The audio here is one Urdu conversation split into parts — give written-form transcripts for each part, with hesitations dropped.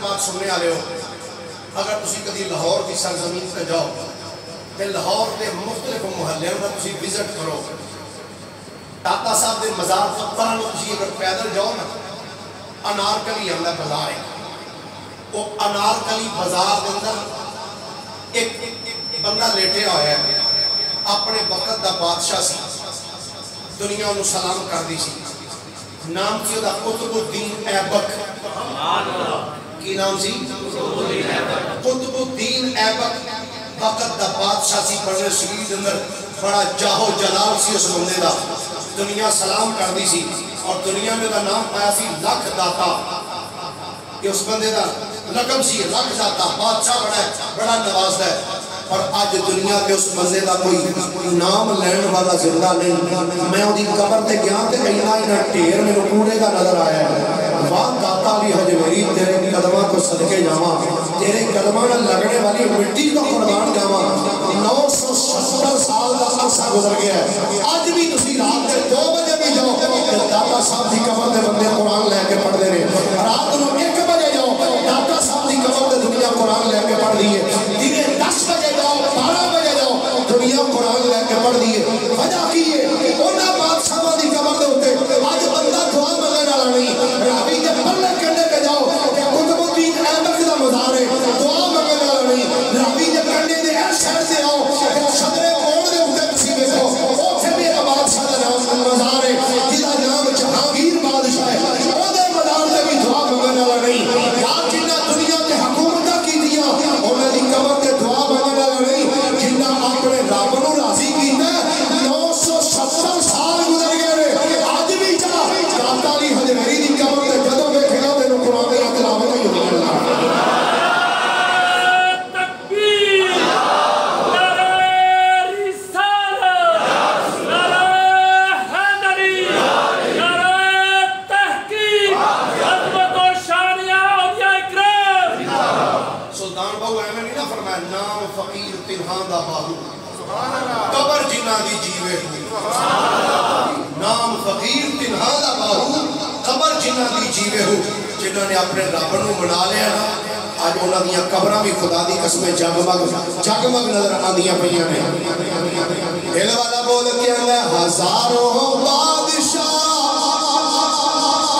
پاک سننے آلے ہو اگر تسی کدی لاہور کی سرزمین پہ جاؤ تے لاہور کے مختلف محلے میں تسی وزٹ کرو داتا صاحب دے مزار فقبران تسی اگر پیدل جاؤ نا انارکلی ہمیں بازار ہے وہ انارکلی بازار دے اندر ایک بندہ لیٹے ہویا ہے اپنے وقت دا بادشاہ سی دنیا انہوں سلام کر دی سی نام سی دا قطب الدین ایبک کی نام سی قطب الدین ایبک وقت دا بادشاہ سی بڑے شہید اندر بڑا جاہو جلال سی اس بندے دا دنیا سلام کر دی سی اور دنیا میں دا نام پایا سی لکھ داتا کہ اس بندے دا لقب سی لکھ داتا بادشاہ بڑا نواز ہے اور آج دنیا کے اس بندے دا کوئی نام لین والا زندہ نہیں میں اُدھی قبر تے گیا تے کہینا انہا ٹیر میں نکوڑے کا نظر آیا ہے وہاں داتا علی حجویری تیرے قدمہ کو صدقے جاواں تیرے قدمہ میں لگنے والی مٹی کو قربان جاواں 970 سال کا عرصہ گزر گیا ہے آج بھی تسی رات کے 2 بجے بھی جاؤ کہ داتا صاحب دی قبر دے بندے قرآن لے کے پڑھ دے رہے رات کو 1 بجے جاؤ داتا صاحب دی قبر دے دنیا قرآن لے کے پڑھ دیئے دینے 10 بجے جاؤ 12 بجے جاؤ دنیا قرآن لے کے پڑھ دیئے وجہ کیے اونا بادشاہ دی قبر دے ہوتے آج بندہ دعا مغیر آلا نہیں راوی کے پرلے کرنے پہ جاؤ کہ قطب الدین ایبک دا مزار ہے دعا مغیر آلا نہیں راوی کے کرنے دے اے شہر سے آؤ کہ شدرے کوڑ دے ہوتے کسی میں کو اوٹھے میرا بادشاہ دا نام مزار ہے جدا نام جہانگیر بادشاہ ہے او دے مزار دے بھی دعا مغیر آلا نہیں یا جنہ دنیا کے حکومتہ کی دیا اونا دی قبر دے دعا مغیر آلا نہیں جنہ اپنے رابنو راضی کی ہے 970 سال گزر گئے آج بھی چاہ داتا علی حجویری دی قبر دے جدوں میں کھلا دے نو قرآن دے تلاوت ہی ہوئی اللہ تکبیر نعرہ رسالت نعرہ حیدری نعرہ تحقیق عظمت و شان یا اولیاء اکرام سلطان بہو احمد نہیں نہ فرمایا نام فقیر تنہاں دا بابو قبر جنہ دی جیوے ہوئی نام فقیر تنہاں دا بابو قبر جنہ دی جیوے ہو جنہ نے اپنے رابنوں منا لیا نا آج انہاں دیا قبرہ بھی خدا دی قسمیں جگمگ نظر آدھیاں پہیاں نے دل والا بول کے اندر ہزاروں بادشاہ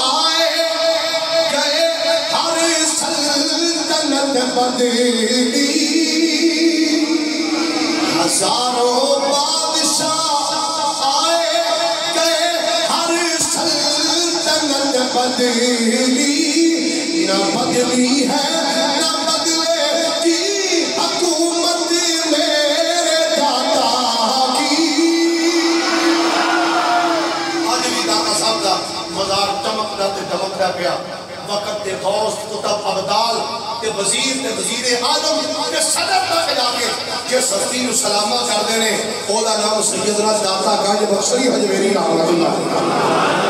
آئے گئے ہر سلطنت بدلی ہزاروں بادشاہ آئے گئے ہر سلطنت بدلی نہ بدلی ہے نہ بدلے کی حکومت میرے داتا کی آج بھی داتا صاحب دا مزار چمکتا تے دمکتا پیا وقت تے غوث کتب عبدال تے وزیر اعظم تے صدر تک جا کے جس ہستی نو سلامہ کر دینے اولا نام سیدنا داتا گنج بخشی حجویری رحمت اللہ